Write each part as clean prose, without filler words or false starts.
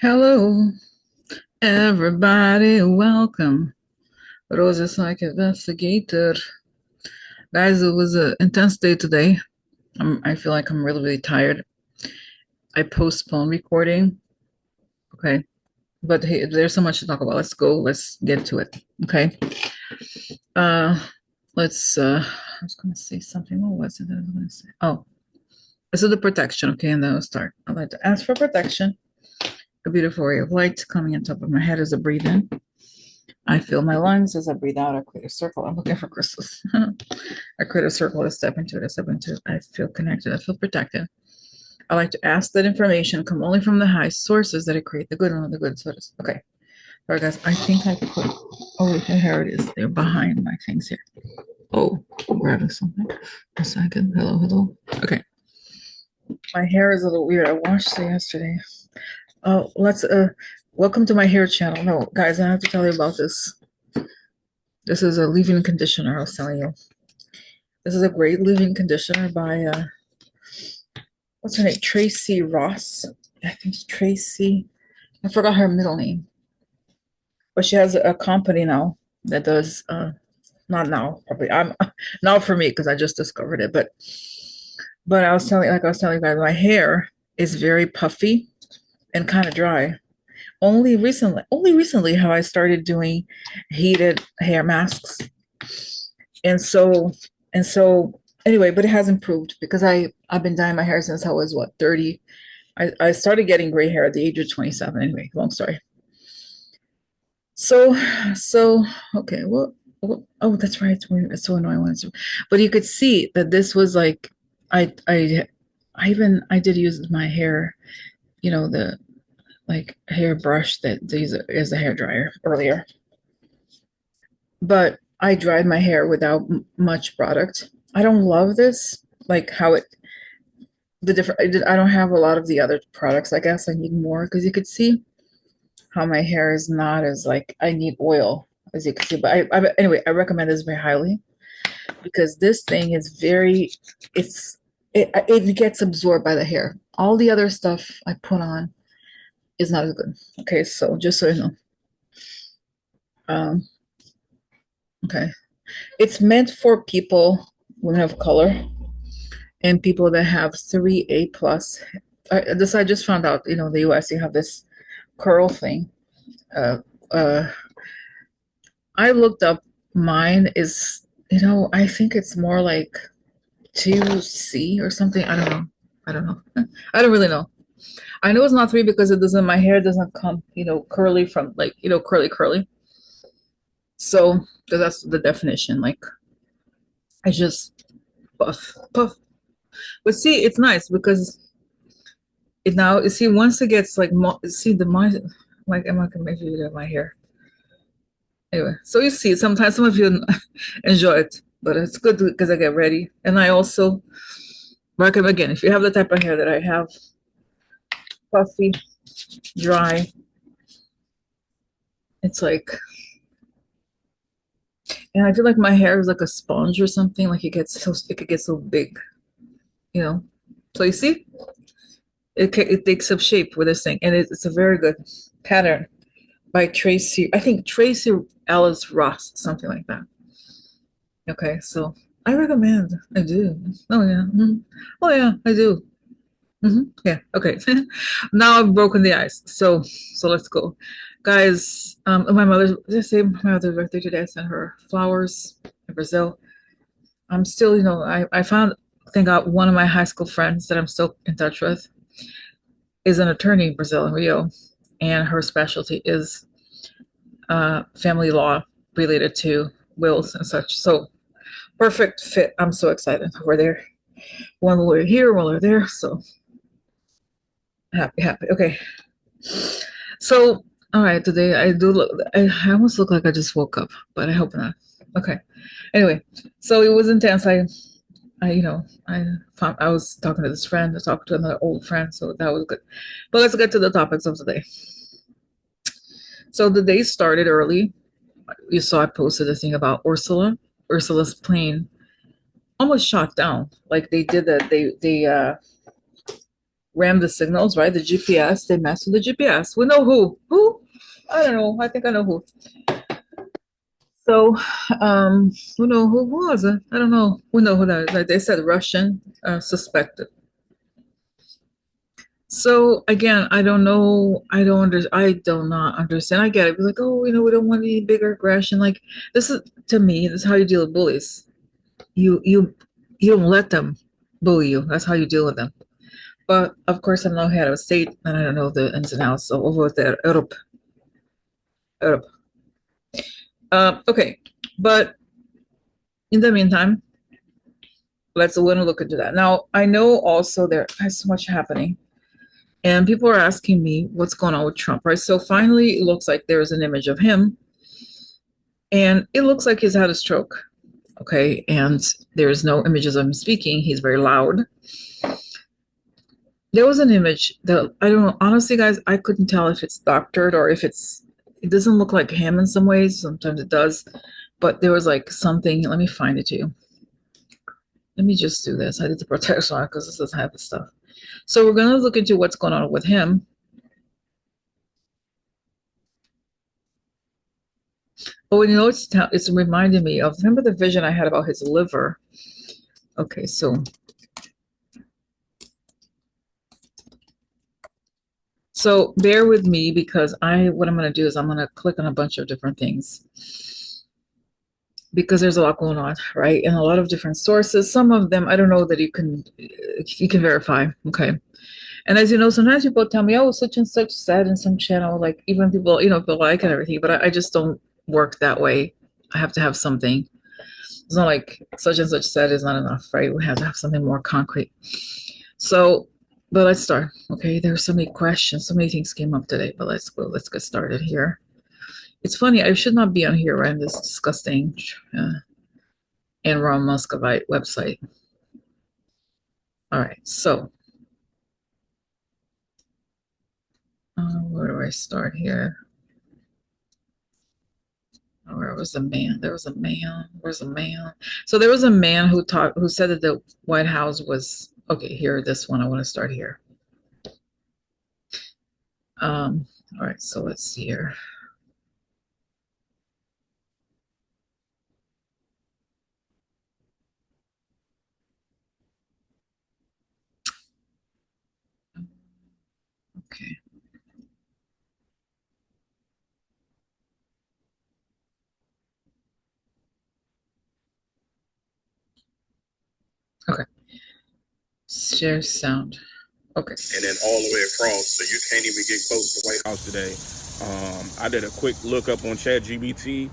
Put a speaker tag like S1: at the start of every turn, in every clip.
S1: Hello, everybody. Welcome. Rosa Psych Investigator. Guys, it was an intense day today. I feel like I'm really, really tired. I postponed recording. Okay. But hey, there's so much to talk about. Let's go. Let's get to it. Okay. Uh, I was going to say something. What was it that I was going to say? Oh, this is the protection. Okay. And then we'll start. I'd like to ask for protection. A beautiful ray of light coming on top of my head as I breathe in. I feel my lungs as I breathe out. I create a circle. I'm looking for crystals. I create a circle. I step into it. I step into it. I feel connected. I feel protected. I like to ask that information come only from the high sources that I create the good one, the good sources. Okay. All right, guys. I think I put. Oh, here it is. They're behind my things here. Oh, I'm grabbing something. A second. Hello, hello. Okay. My hair is a little weird. I washed it yesterday. Oh, welcome to my hair channel. No, guys, I have to tell you about this. This is a leave-in conditioner I was telling you. This is a great leave-in conditioner by what's her name? Tracy Ross. I think it's Tracy. I forgot her middle name. But she has a company now that does not now, probably I'm now for me because I just discovered it. But I was telling you guys, my hair is very puffy and kind of dry. Only recently have I started doing heated hair masks. And so anyway, but it has improved because I've been dyeing my hair since I was what 30. I started getting gray hair at the age of 27. Anyway, long story. So so okay, oh, that's right. It's so annoying when it's, but you could see that this was like I I I did use my hair, the like hair brush that they use as a hair dryer earlier. But I dried my hair without much product. I don't love this, like how it the different. I don't have a lot of the other products. I guess I need more because you could see how my hair is not as like I need oil as you can see. But anyway, I recommend this very highly because this thing is very. It gets absorbed by the hair. All the other stuff I put on is not as good. Okay, so just so you know, um, okay, it's meant for people, women of color, and people that have 3A plus. I just found out, the US, you have this curl thing. Uh, uh, I looked up mine is, I think it's more like 2C or something. I don't know. I don't know. I don't really know. I know it's not 3 because my hair doesn't come, curly from like, curly, curly. So, because that's the definition. Like, I just puff, puff. But see, it's nice because it now, you see, once it gets like, see, like, I'm not gonna make you do my hair. Anyway, so you see, sometimes some of you enjoy it, but it's good because I get ready. And I also recommend, again, if you have the type of hair that I have, puffy, dry, it's like, and I feel like my hair is like a sponge or something. Like it could get so big, you know. So you see, it takes up shape with this thing, and it's a very good pattern by Tracy. I think Tracy Ellis Ross, something like that. Okay, so I recommend. I do. Oh yeah. Oh yeah, I do. Yeah. Okay. Now I've broken the ice. So let's go, guys. My mother's. Did I say my mother's birthday today? I sent her flowers in Brazil. I'm still, I found. Thank God, one of my high school friends that I'm still in touch with is an attorney in Brazil in Rio, and her specialty is family law related to wills and such. So perfect fit. I'm so excited. We're there. One lawyer here, one lawyer there. So happy, happy. Okay. So, all right, today I do look, I almost look like I just woke up, but I hope not. Okay. Anyway, so it was intense. I was talking to this friend, I talked to another old friend, so that was good. But let's get to the topics of today. So the day started early. You saw I posted a thing about Ursula. Ursula's plane almost shot down. Like they did that. They ram the signals, right? The GPS, they mess with the GPS. We know who. Who? I don't know. I think I know who. So, who know who was it? I don't know. We know who that is. Like they said, Russian suspected. So again, I don't know. I do not understand. I get it. Be like, oh, we don't want any bigger aggression. Like this is to me, this is how you deal with bullies. You you you don't let them bully you. That's how you deal with them. But of course, I'm not head of state, and I don't know the ins and outs. So over there, Europe, Europe. Okay, but in the meantime, let's want to look into that. Now, I know also there is so much happening, and people are asking me what's going on with Trump, right? So finally, it looks like there's an image of him, and it looks like he's had a stroke. Okay, and there's no images of him speaking. He's very loud. There was an image that I don't know. Honestly, guys, I couldn't tell if it's doctored or if it doesn't look like him in some ways. Sometimes it does. But there was like something. Let me find it to you. Let me just do this. I did the protection on because this is type of stuff. So we're going to look into what's going on with him. But you know, it's reminding me of, remember the vision I had about his liver? Okay, so bear with me because what I'm going to do is I'm going to click on a bunch of different things because there's a lot going on, right? And a lot of different sources. Some of them I don't know that you can verify. Okay. And as you know, sometimes people tell me, oh, such and such said in some channel, like even people, people like and everything, but I just don't work that way. I have to have something. It's not like such and such said is not enough, right? We have to have something more concrete. So, but let's start. Okay, there's so many questions, so many things came up today, but let's go. Let's get started here. It's funny, I should not be on here, right? This disgusting Enron Muscovite website. All right, so where do I start here? Where was the man? There was a man. Where's a man? So there was a man who said that the White House was okay. Here, this one. I want to start here. All right, so let's see here. Okay. Okay. Share sound. Okay.
S2: And then all the way across, so you can't even get close to the White House today. I did a quick look up on ChatGPT,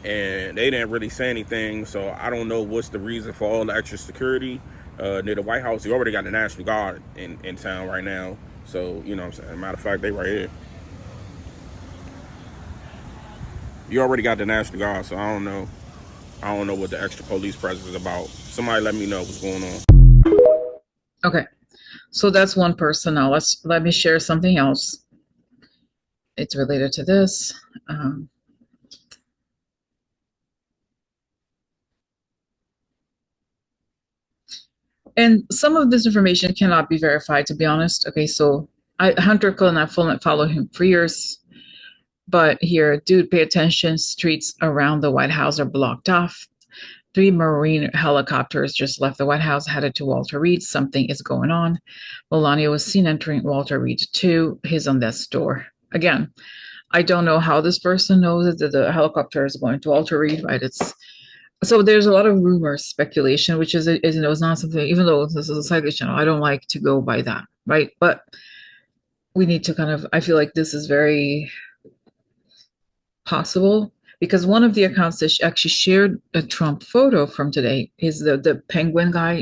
S2: and they didn't really say anything, so I don't know what's the reason for all the extra security near the White House. You already got the National Guard in town right now, so you know what I'm saying. Matter of fact, they right here. You already got the National Guard, so I don't know. I don't know what the extra police presence is about. Somebody let me know what's going on.
S1: Okay. So that's one person. Now let me share something else. It's related to this. And some of this information cannot be verified, to be honest. Okay, so Hunter Cullen, I've followed him for years. But here, dude, pay attention. Streets around the White House are blocked off. 3 Marine helicopters just left the White House, headed to Walter Reed. Something is going on. Melania was seen entering Walter Reed too. He's on that door. Again, I don't know how this person knows that the helicopter is going to Walter Reed, right? So there's a lot of rumors, speculation, which is not something, even though this is a side channel, I don't like to go by that, right? But we need to I feel like this is very possible because one of the accounts that actually shared a Trump photo from today is the penguin guy,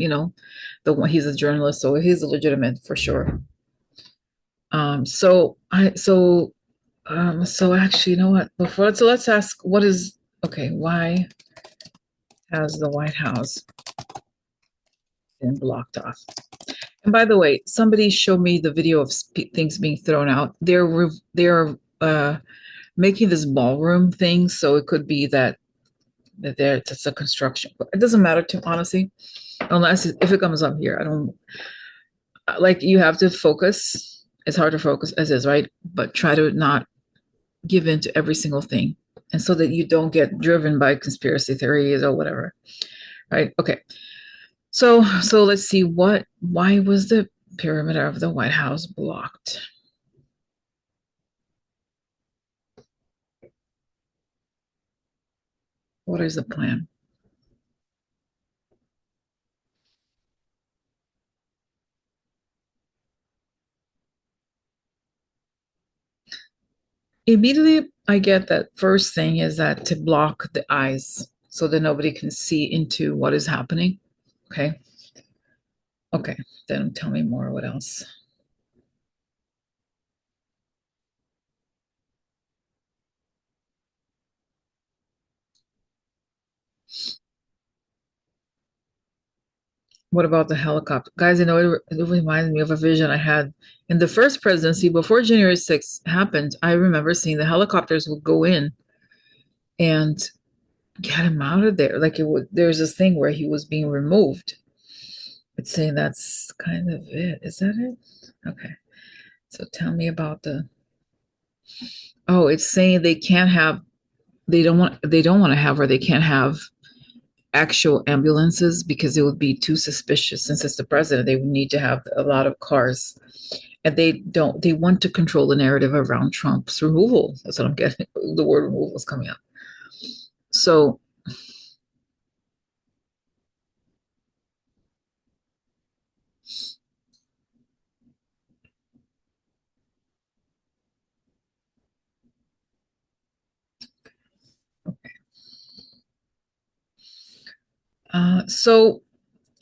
S1: the one, he's a journalist, so he's legitimate for sure. So actually, you know what? Let's ask why has the White House been blocked off? And by the way, somebody showed me the video of things being thrown out. They're making this ballroom thing, so it could be that that's a construction. But it doesn't matter to honestly, unless if it comes up here. like you have to focus. It's hard to focus as is, right? But try to not give in to every single thing. And so that you don't get driven by conspiracy theories or whatever. Right? Okay. So let's see why was the perimeter of the White House blocked? What is the plan? Immediately I get that first thing is that to block the eyes so that nobody can see into what is happening. Okay. Okay. Then tell me more. What else? What about the helicopter? Guys, it reminds me of a vision I had in the first presidency before January 6th happened. I remember seeing the helicopters would go in and get him out of there. Like it would, there's this thing where he was being removed. It's saying that's kind of it. Is that it? Okay. So tell me about the, oh, it's saying they don't want to have, or they can't have actual ambulances because it would be too suspicious. Since it's the president, they would need to have a lot of cars. And they want to control the narrative around Trump's removal. That's what I'm getting. The word removal is coming up. So, so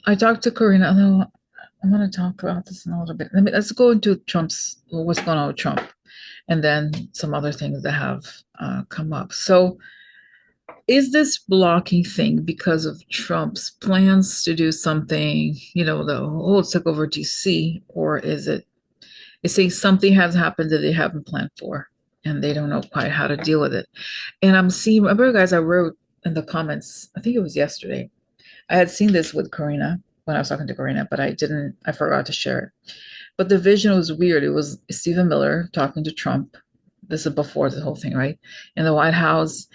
S1: I talked to Karina. I'm going to talk about this in a little bit. Let's go into Trump's, what's going on with Trump, and then some other things that have come up. So, is this blocking thing because of Trump's plans to do something, the whole took over DC, or is it, it's saying something has happened that they haven't planned for and they don't know quite how to deal with it? And I'm seeing, remember, guys, I wrote in the comments, I think it was yesterday, I had seen this with Karina when I was talking to Karina, but I forgot to share it. But the vision was weird. It was Stephen Miller talking to Trump. This is before the whole thing, right? In the White House.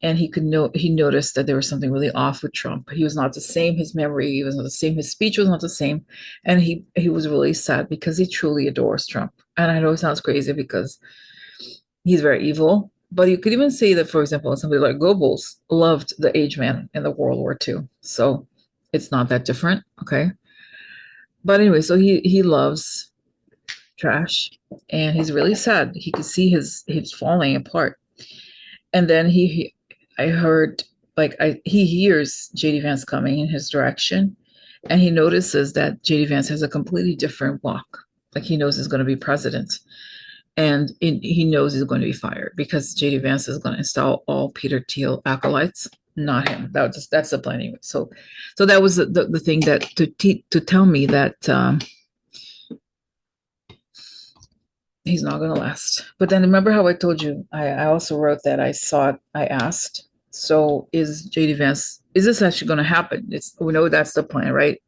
S1: And he noticed that there was something really off with Trump. He was not the same. His memory was not the same. His speech was not the same. And he was really sad because he truly adores Trump. And I know it sounds crazy because he's very evil. But you could even say that, for example, somebody like Goebbels loved the age man in the World War II. So it's not that different. Okay. But anyway, so he loves trash and he's really sad. He could see he's falling apart. And then I heard, he hears JD Vance coming in his direction, and he notices that JD Vance has a completely different walk. Like he knows he's going to be president, and he knows he's going to be fired because JD Vance is going to install all Peter Thiel acolytes, not him. That's the plan anyway. So that was the thing that to tell me that he's not going to last. But then remember how I told you, I also wrote that I asked, so is JD Vance, is this actually going to happen? We know that's the plan, right?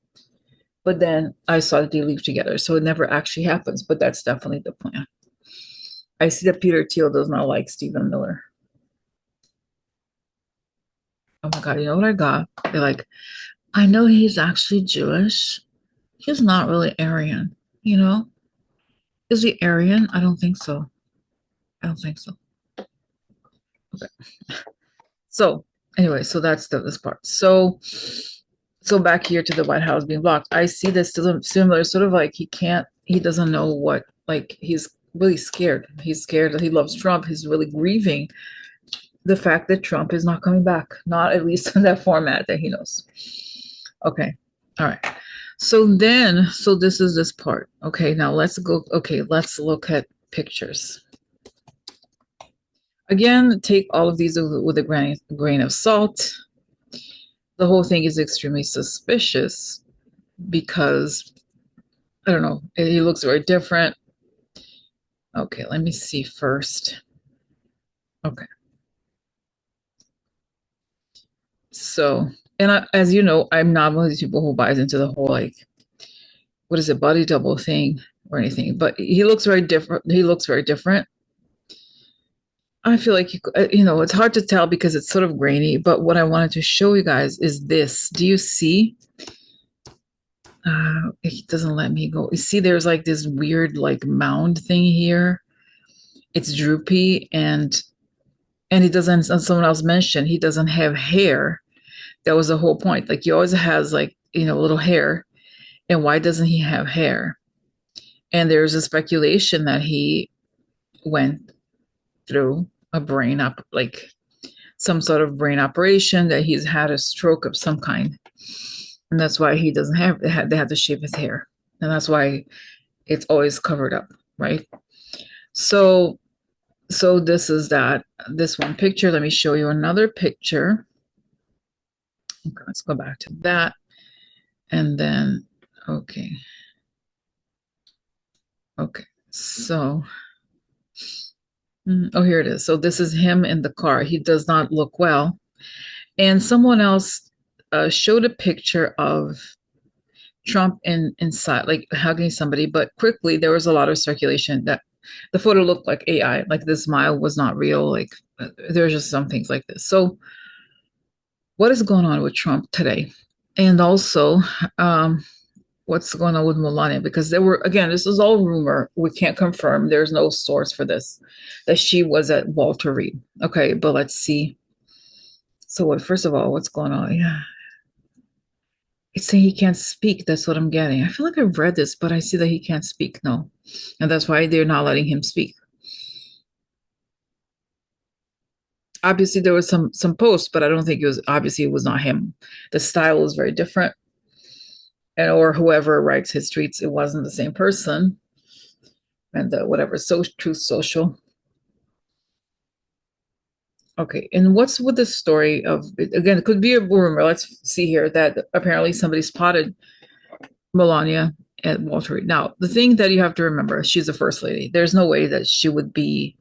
S1: But then I saw that they leave together. So it never actually happens, but that's definitely the plan. I see that Peter Thiel does not like Stephen Miller. Oh my God, you know what I got? They're like, I know he's actually Jewish. He's not really Aryan, you know? Is he Aryan? I don't think so. I don't think so. Okay. So anyway, so that's this part. So back here to the White House being blocked. I see this similar, sort of like he doesn't know what, like he's really scared. He's scared that he loves Trump. He's really grieving the fact that Trump is not coming back, not at least in that format that he knows. Okay. All right. So this is this part. Okay, now let's go. Okay, let's look at pictures. Again, take all of these with a grain of salt. The whole thing is extremely suspicious because I don't know, he looks very different. Okay, let me see first. Okay, so as you know, I'm not one of these people who buys into the whole like what is it, body double thing or anything, but he looks very different. He looks very different. I feel like it's hard to tell because it's sort of grainy. But what I wanted to show you guys is this. Do you see? It doesn't let me go. You see, there's like this weird like mound thing here. It's droopy, and he doesn't. As someone else mentioned, he doesn't have hair. That was the whole point. Like he always has like little hair, and why doesn't he have hair? And there's a speculation that he went through a brain up, like some sort of brain operation, that he's had a stroke of some kind, and that's why he doesn't have. They had to shave his hair, and that's why it's always covered up, right? So, so this is that. This one picture. Let me show you another picture. Okay, let's go back to that, and then okay, okay. So, oh, here it is. So this is him in the car. He does not look well. And someone else showed a picture of Trump inside, like hugging somebody, but quickly there was a lot of circulation that the photo looked like AI, like the smile was not real. Like there's just some things like this. So, what is going on with Trump today? And also, um, what's going on with Melania? Because there were, again, this is all rumor. We can't confirm. There's no source for this, that she was at Walter Reed. Okay, but let's see. So, what? First of all, what's going on? Yeah, it's saying he can't speak. That's what I'm getting. I feel like I've read this, but I see that he can't speak. No, and that's why they're not letting him speak. Obviously, there was some posts, but I don't think it was. Obviously, it was not him. The style is very different, and or whoever writes his tweets, it wasn't the same person. And whatever, so Truth Social. Okay, and what's with the story of, again, it could be a rumor. Let's see here that apparently somebody spotted Melania at Walter Reed. Now, the thing that you have to remember, she's a first lady. There's no way that she would be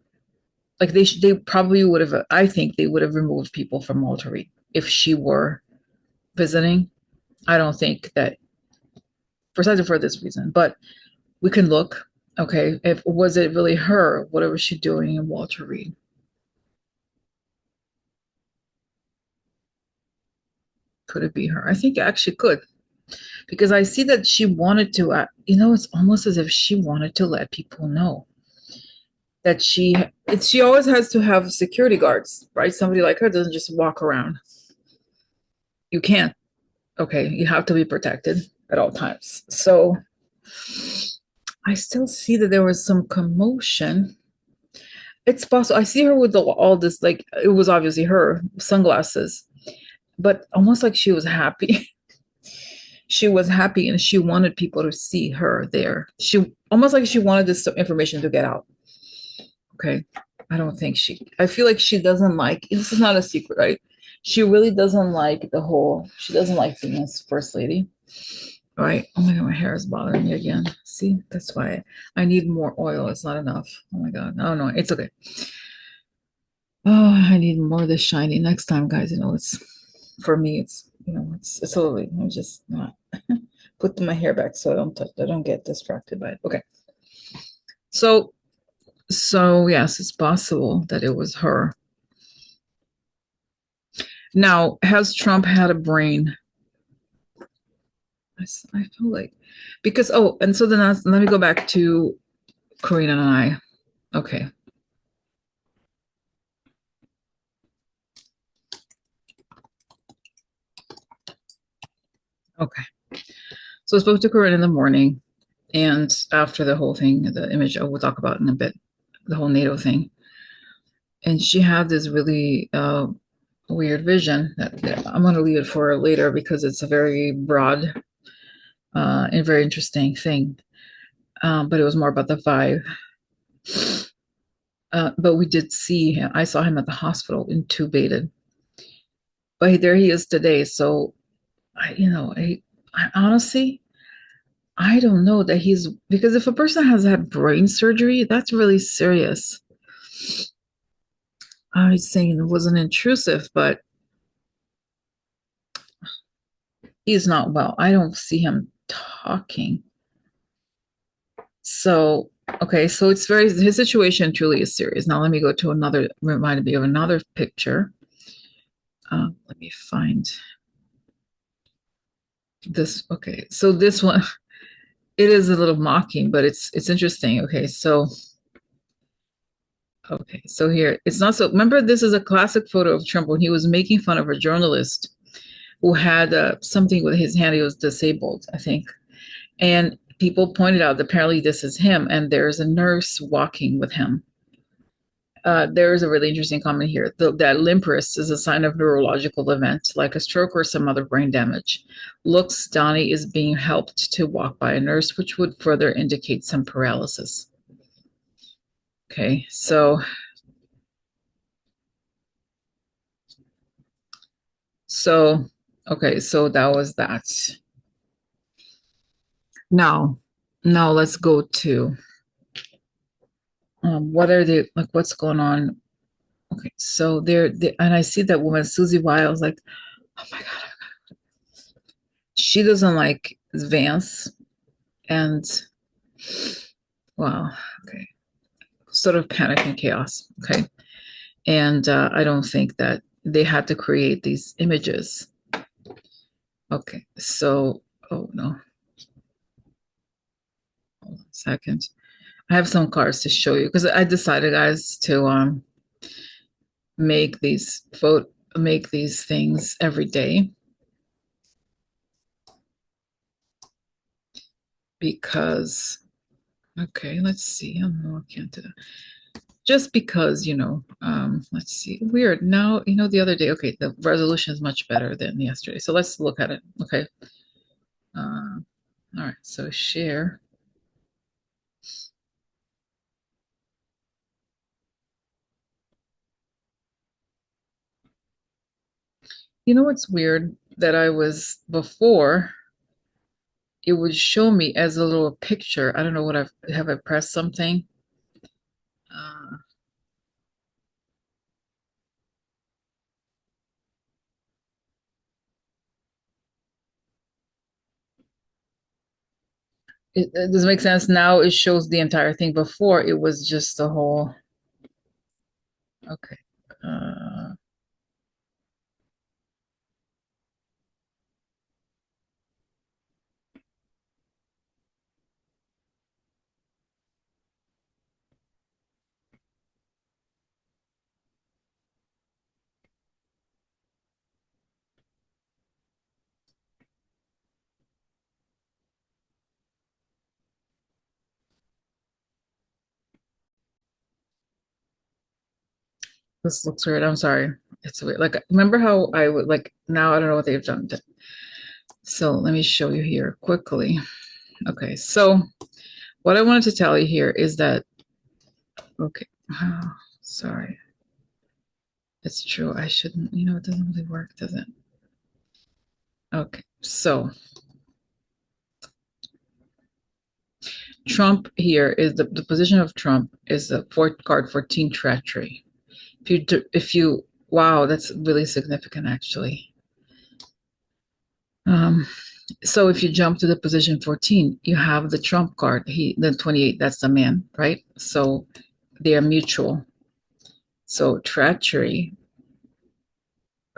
S1: like they probably would have. I think they would have removed people from Walter Reed if she were visiting. I don't think that precisely for this reason, but we can look. Okay, if was it really her? What was she doing in Walter Reed? Could it be her? I think it actually could, because I see that she wanted to, it's almost as if she wanted to let people know that she always has to have security guards, right? Somebody like her doesn't just walk around. You can't. Okay, you have to be protected at all times. So I still see that there was some commotion. It's possible. I see her with all this, like it was obviously her sunglasses, but almost like she was happy. She was happy and she wanted people to see her there. She almost like she wanted this information to get out. Okay. I feel like she doesn't like, this is not a secret, right? She really doesn't like she doesn't like being a first lady. All right. Oh my God, my hair is bothering me again. See, that's why I need more oil. It's not enough. Oh my God. No, no, it's okay. Oh, I need more of this shiny next time, guys. It's for me, it's a little late. I'm just not put my hair back so I don't get distracted by it. Okay. So yes, it's possible that it was her. Now, has Trump had a brain? I feel like because and so then let me go back to Karina and I. Okay. Okay. So I spoke to Corinne in the morning, and after the whole thing, the image we'll talk about in a bit, the whole NATO thing, and she had this really weird vision that I'm going to leave it for later because it's a very broad and very interesting thing. But it was more about the vibe. But we did see him. I saw him at the hospital intubated, but there he is today. So I honestly, I don't know that he's, because if a person has had brain surgery, that's really serious. I was saying it wasn't intrusive, but he's not well. I don't see him talking. So, okay, so it's very, his situation truly is serious. Now, let me go to another, reminded me of another picture. Let me find this. Okay, so this one, it is a little mocking, but it's interesting. Okay, so here it's not so. Remember, this is a classic photo of Trump when he was making fun of a journalist who had something with his hand. He was disabled, I think, and people pointed out that apparently this is him, and there's a nurse walking with him. There is a really interesting comment here that limp wrist is a sign of neurological event, like a stroke or some other brain damage. Looks Donnie is being helped to walk by a nurse, which would further indicate some paralysis. Okay, so okay, so that was that. Now, now let's go to what are they like? What's going on? Okay, so and I see that woman Susie Wiles, like, oh my god, she doesn't like Vance, and wow, okay, sort of panic and chaos. Okay, and I don't think that they had to create these images. Okay, so oh no, hold on a second. I have some cards to show you because I decided, guys, to make these make these things every day because okay, let's see. Oh, no, I can't do that. Just because, let's see. Weird. Now, the other day, okay, the resolution is much better than yesterday. So let's look at it. Okay. All right. So share. You know what's weird? That I was before, it would show me as a little picture. I don't know what have I pressed something? Uh, it does it make sense now? It shows the entire thing. Before it was just a whole. Okay. Uh, this looks weird. I'm sorry. It's weird. Like, remember how I would like now? I don't know what they've done. So let me show you here quickly. Okay, so what I wanted to tell you here is that, okay, oh, sorry. It's true. I shouldn't, it doesn't really work, does it? Okay, so Trump here is the position of Trump is the fourth card 14 treachery. Wow, that's really significant actually. Um, so if you jump to the position 14, you have the Trump card. The 28, that's the man, right? So they are mutual. So treachery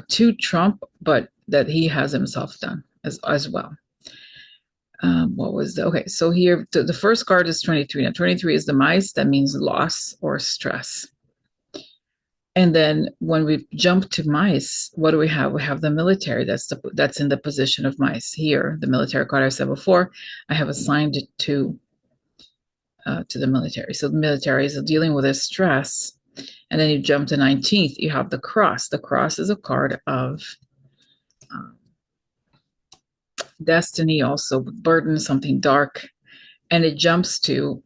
S1: to Trump, but that he has himself done as well. What was okay? So here, the first card is 23. Now, 23 is the mice. That means loss or stress. And then when we jump to mice, what do we have? We have the military. That's in the position of mice here. The military card I said before, I have assigned it to the military. So the military is dealing with this stress. And then you jump to 19th, you have the cross. The cross is a card of destiny, also burden, something dark. And it jumps to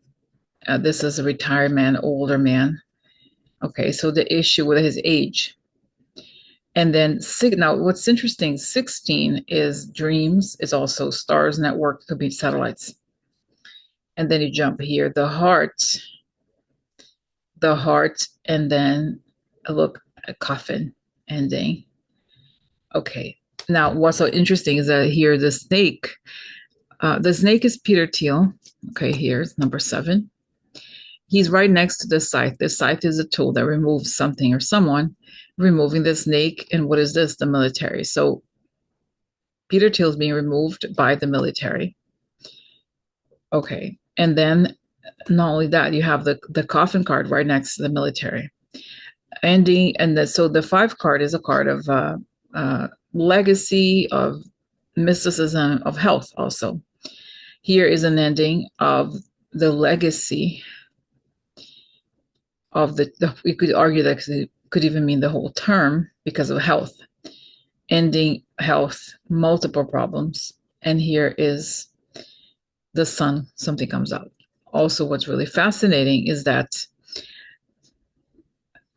S1: this is a retired man, older man. Okay, so the issue with his age. And then now what's interesting, 16 is dreams, is also stars, network, could be satellites. And then you jump here, the heart, and then a coffin ending. Okay. Now, what's so interesting is that here the snake is Peter Thiel. Okay, here's number 7. He's right next to the scythe. The scythe is a tool that removes something or someone, removing the snake. And what is this? The military. So Peter Thiel is being removed by the military. Okay. And then not only that, you have the coffin card right next to the military. Ending, so the 5 card is a card of legacy, of mysticism, of health also. Here is an ending of the legacy of we could argue that it could even mean the whole term because of health. Ending health, multiple problems. And here is the sun, something comes out. Also, what's really fascinating is that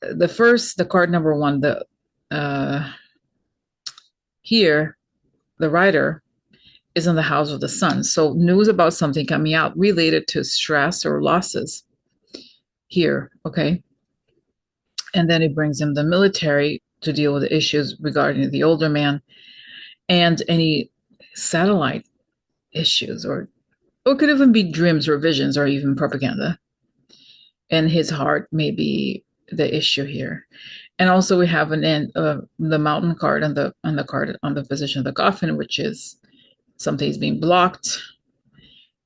S1: the card number 1, here, the writer is in the house of the sun. So news about something coming out related to stress or losses here, okay? And then it brings in the military to deal with the issues regarding the older man and any satellite issues, or it could even be dreams or visions or even propaganda. And his heart may be the issue here. And also we have the mountain card on the card on the position of the coffin, which is something is being blocked.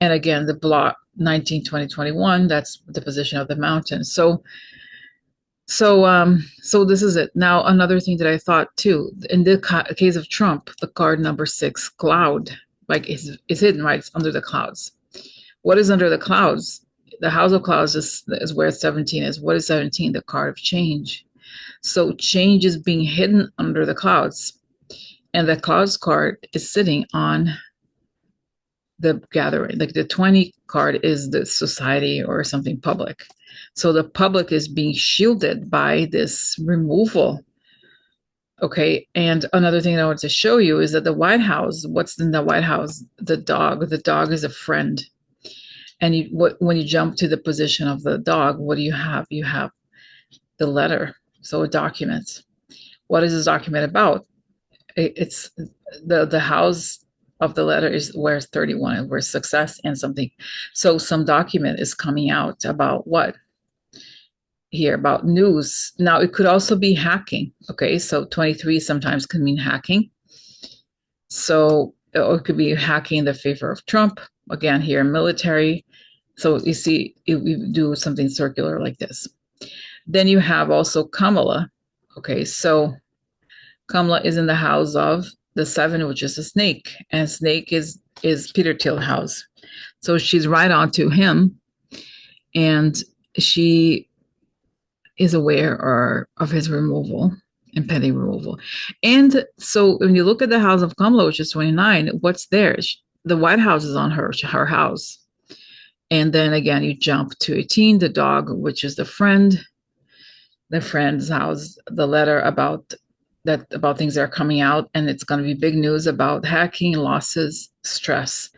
S1: And again, the block 19, 20, 21, that's the position of the mountain. So this is it. Now, another thing that I thought too, in the case of Trump, the card number 6, cloud, like is hidden, right? It's under the clouds. What is under the clouds? The house of clouds is where 17 is. What is 17? The card of change. So change is being hidden under the clouds. And the clouds card is sitting on the gathering. Like the 20 card is the society or something public. So the public is being shielded by this removal. Okay. And another thing I want to show you is that the White House, what's in the White House? The dog. The dog is a friend. And when you jump to the position of the dog, what do you have? You have the letter. So a document. What is this document about? It's the house of the letter is where 31, where success and something. So some document is coming out about what? Here, about news. Now, it could also be hacking. Okay, so 23 sometimes can mean hacking. So it could be hacking in the favor of Trump. Again, here, military. So you see, we do something circular like this. Then you have also Kamala. Okay, so Kamala is in the house of the 7, which is a snake, and snake is Peter Thiel house. So she's right on to him, and she is aware of his removal, impending removal. And so when you look at the house of Kamala, which is 29, what's there? The White House is on her house. And then again, you jump to 18, the dog, which is the friend's house, the letter about things that are coming out, and it's going to be big news about hacking, losses, stress.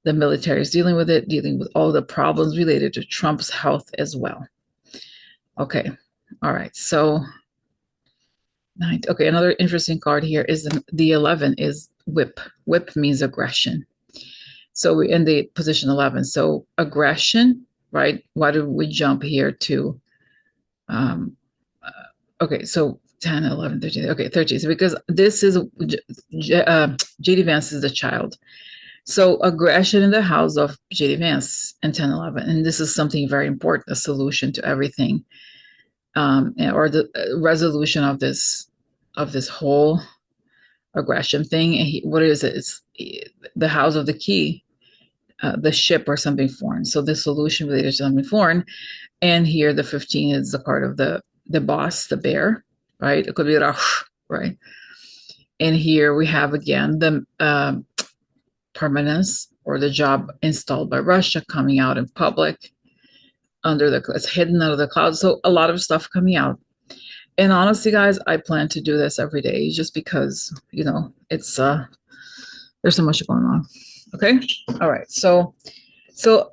S1: The military is dealing with it, dealing with all the problems related to Trump's health as well. Okay, all right. So, okay, another interesting card here is the 11 is whip. Whip means aggression. So we're in the position 11. So aggression, right? Why do we jump here to? Okay, so 10, 11, 13. Okay, 13. So because this is JD Vance is the child. So aggression in the house of JD Vance and 10, 11. And this is something very important, a solution to everything, or the resolution of this whole aggression thing. And what is it? It's the house of the key, the ship or something foreign. So the solution related to something foreign. And here the 15 is the card of the boss, the bear, right? It could be Rauh, right? And here we have again the permanence or the job installed by Russia coming out in public it's hidden under the clouds. So a lot of stuff coming out. And honestly, guys, I plan to do this every day just because, it's there's so much going on. Okay. All right. So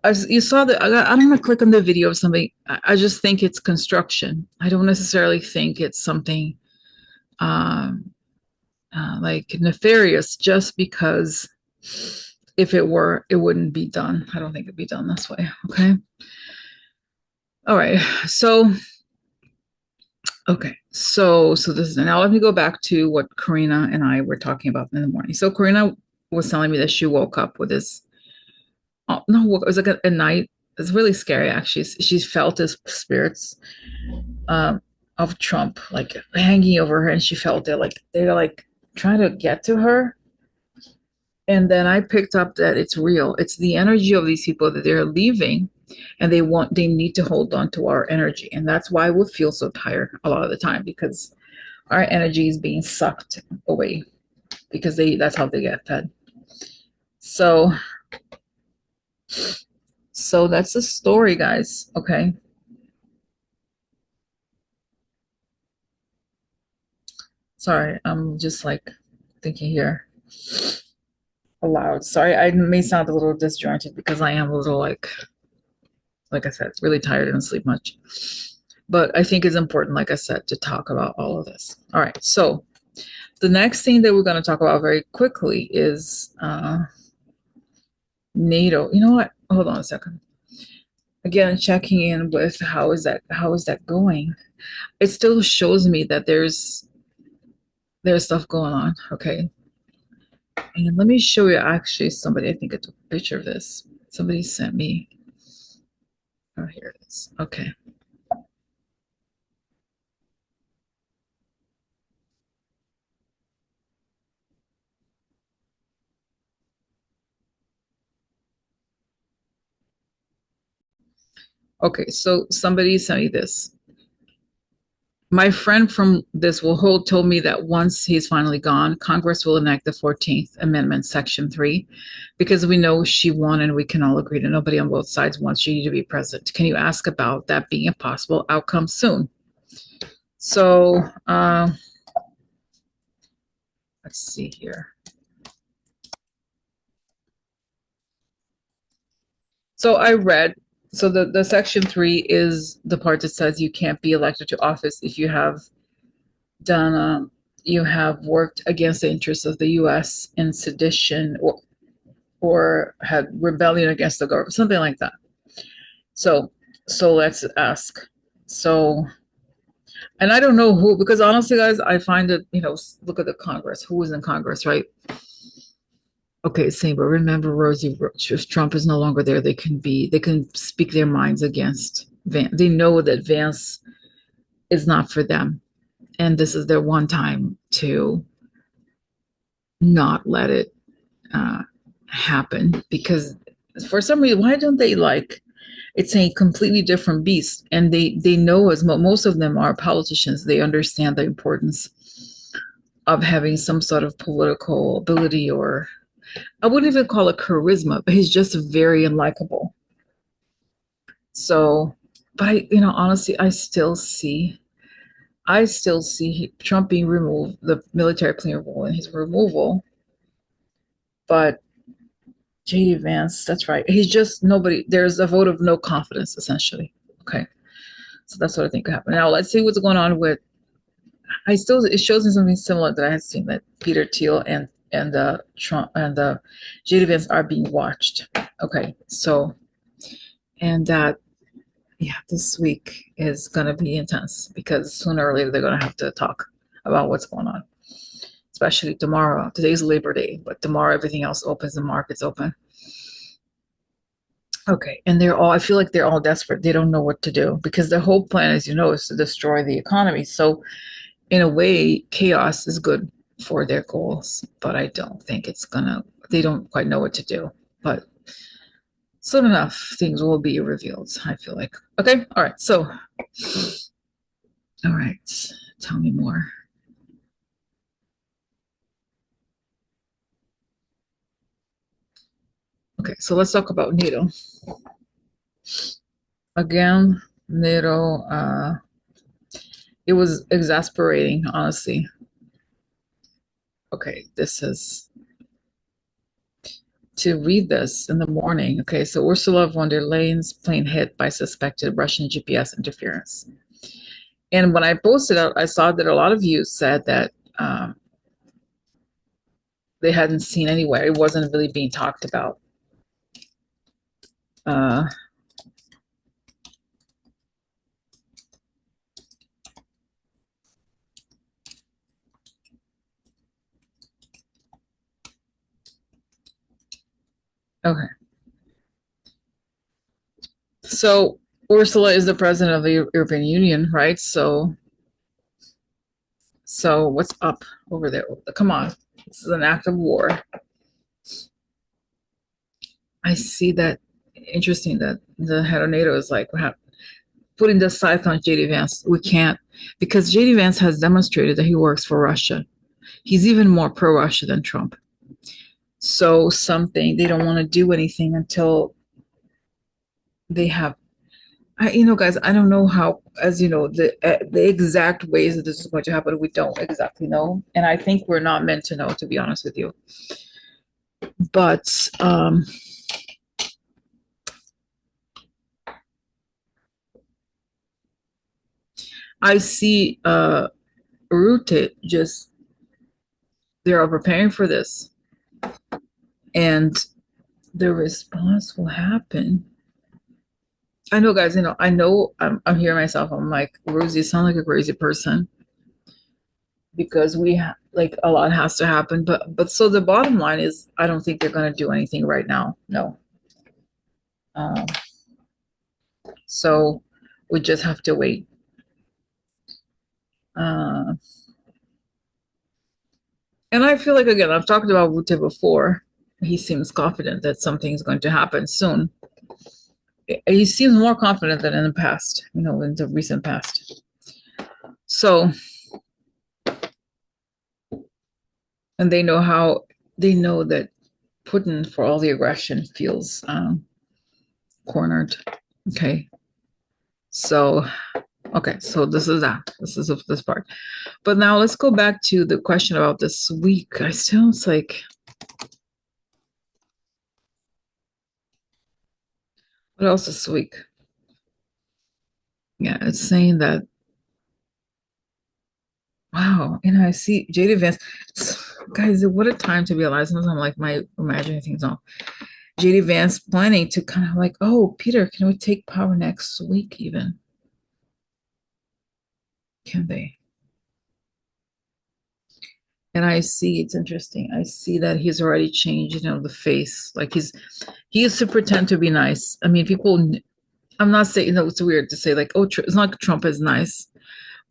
S1: as you saw that, I don't want to click on the video of something. I just think it's construction. I don't necessarily think it's something like nefarious just because If it were, it wouldn't be done. I don't think it'd be done this way. Okay. All right. So, okay. So this is now let me go back to what Karina and I were talking about in the morning. So Karina was telling me that she woke up with this. Oh, no, it was like a night. It's really scary, actually. She felt his spirits um, of Trump like hanging over her, and she felt it like they're like trying to get to her. And then I picked up that it's real. It's the energy of these people that they're leaving, and they need to hold on to our energy, and that's why we feel so tired a lot of the time because our energy is being sucked away because that's how they get fed. So so that's the story, guys. Okay. Sorry, I'm just like thinking here aloud. Sorry, I may sound a little disjointed because I am a little like I said, really tired and sleep much. But I think it's important, like I said, to talk about all of this. All right. So the next thing that we're going to talk about very quickly is NATO. You know what? Hold on a second. Again, checking in with how is that going? It still shows me that there's stuff going on. Okay. And let me show you actually somebody, I think I took a picture of this. Somebody sent me. Oh, here it is. Okay. Okay. So somebody sent me this. My friend from this will hold told me that once he's finally gone, Congress will enact the 14th Amendment, Section 3, because we know she won and we can all agree that nobody on both sides wants you to be president. Can you ask about that being a possible outcome soon? So let's see here. So I read, so the Section 3 is the part that says you can't be elected to office if done, you have worked against the interests of the U.S. in sedition or had rebellion against the government, something like that. So, so let's ask. So, and I don't know who, because honestly, guys, I find it, look at the Congress. Who was in Congress, right? Okay, same. But remember, Rosie, if Trump is no longer there, they can speak their minds against Vance. They know that Vance is not for them, and this is their one time to not let it uh, happen because for some reason, why don't they like it's a completely different beast and they know as most of them are politicians, they understand the importance of having some sort of political ability, or I wouldn't even call it charisma, but he's just very unlikable. So but honestly, I still see Trump being removed, the military playing a role in his removal. But JD Vance, that's right. He's just nobody. There's a vote of no confidence, essentially. Okay, so that's what I think could happen. Now let's see what's going on with. It shows me something similar that I had seen that Peter Thiel and Trump and JD Vance are being watched. Okay, so and that yeah, this week is gonna be intense because sooner or later they're gonna have to talk about what's going on, especially tomorrow. Today's Labor Day, but tomorrow everything else opens, the markets open. Okay, and I feel like they're all desperate. They don't know what to do because their whole plan, as you know, is to destroy the economy. So, in a way, chaos is good for their goals, but I don't think they don't quite know what to do. But soon enough, things will be revealed, I feel like. Okay, all right, all right, tell me more. Okay, so let's talk about NATO. Again, NATO, it was exasperating, honestly. Okay, this is to read this in the morning. Okay, so Ursula von der Leyen's plane hit by suspected Russian GPS interference. And when I posted out, I saw that a lot of you said that they hadn't seen anywhere. It wasn't really being talked about. Uh, okay. So Ursula is the president of the European Union, right? So what's up over there? Come on. This is an act of war. I see that interesting that the head of NATO is like putting the scythe on JD Vance. We can't, because JD Vance has demonstrated that he works for Russia. He's even more pro Russia than Trump. So something they don't want to do anything until they have. Guys, I don't know how, as you know, the exact ways that this is going to happen. We don't exactly know, and I think we're not meant to know, to be honest with you. But I see Rooted just they are preparing for this, and the response will happen. I know, guys. I know. I'm hearing myself. I'm like, Rosie, you sound like a crazy person because like a lot has to happen. But so the bottom line is, I don't think they're going to do anything right now. No. Um, so we just have to wait. Uh, and I feel like again, I've talked about Wute before. He seems confident that something's going to happen soon. He seems more confident than in the past. In the recent past. So, and they know that Putin, for all the aggression, feels cornered. Okay. So, okay. So this is that. This is this part. But now let's go back to the question about this week. It's like, what else this week? Yeah, it's saying that, wow. I see JD Vance. Guys, what a time to be alive. Sometimes I'm like, my imagining things off. JD Vance planning to kind of like, oh, Peter, can we take power next week even? Can they? And I see it's interesting. I see that he's already changed, the face. Like he used to pretend to be nice. I mean, people. I'm not saying, it's weird to say like, oh, it's not like Trump is nice,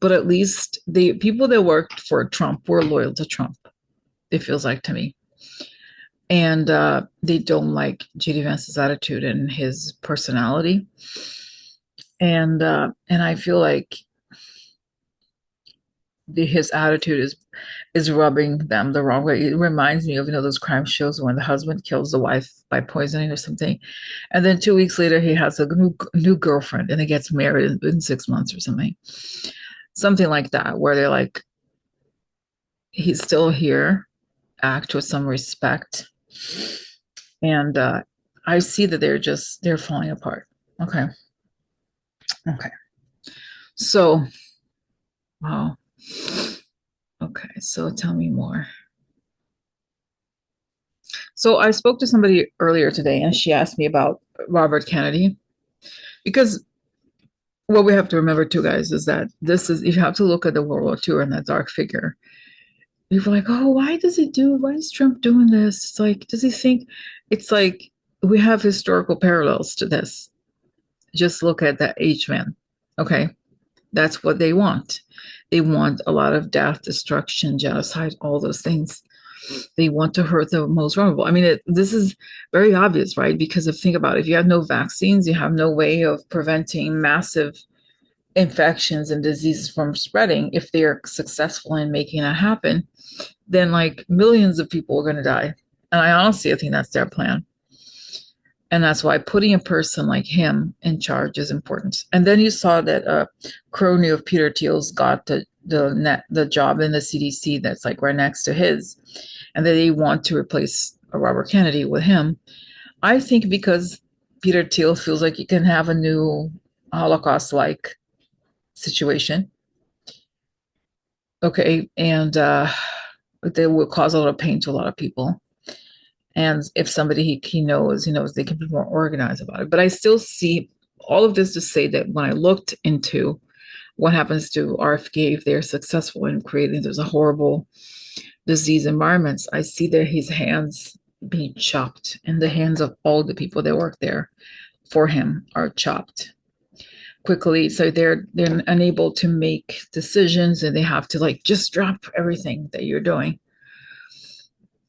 S1: but at least the people that worked for Trump were loyal to Trump. It feels like to me, and they don't like JD Vance's attitude and his personality, and I feel like his attitude is rubbing them the wrong way. It reminds me of those crime shows when the husband kills the wife by poisoning or something, and then 2 weeks later he has a new girlfriend and he gets married in 6 months or something like that, where they're like, he's still here, act with some respect, and I see that they're falling apart. Okay, okay, so wow, okay, so tell me more. So I spoke to somebody earlier today, and she asked me about Robert Kennedy, because what we have to remember too, guys, is that you have to look at the World War II and that dark figure. People are like, oh, why is Trump doing this? It's like, does he think it's like we have historical parallels to this? Just look at that H-man. Okay. That's what they want. They want a lot of death, destruction, genocide, all those things. They want to hurt the most vulnerable. I mean, this is very obvious, right? Because think about it, if you have no vaccines, you have no way of preventing massive infections and diseases from spreading. If they're successful in making that happen, then like millions of people are going to die. And I think that's their plan. And that's why putting a person like him in charge is important. And then you saw that crony of Peter Thiel's got the job in the CDC that's like right next to his, and that they want to replace Robert Kennedy with him. I think because Peter Thiel feels like you can have a new Holocaust-like situation. Okay, and They will cause a lot of pain to a lot of people. And if somebody he knows, he knows they can be more organized about it. But I still see all of this to say that when I looked into what happens to RFK if they're successful in creating those horrible disease environments, I see that his hands being chopped, and the hands of all the people that work there for him are chopped quickly. So they're unable to make decisions, and they have to like just drop everything that you're doing.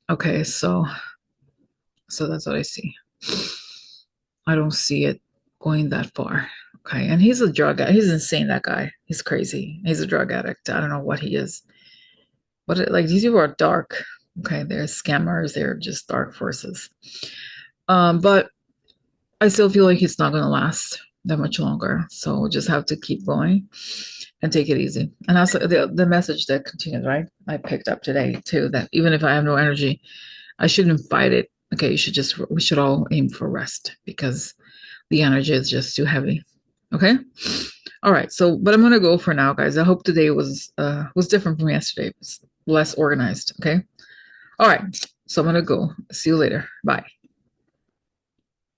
S1: Okay, so that's what I see. I don't see it going that far. Okay, and he's a drug addict. He's insane. That guy. He's crazy. He's a drug addict. I don't know what he is. But like these people are dark. Okay, they're scammers. They're just dark forces. But I still feel like it's not going to last that much longer. So we'll just have to keep going and take it easy. And also the message that continues, right? I picked up today too that even if I have no energy, I shouldn't fight it. Okay, we should all aim for rest because the energy is just too heavy. Okay. All right. So, but I'm gonna go for now, guys. I hope today was different from yesterday. It was less organized. Okay. All right. So I'm gonna go. See you later. Bye.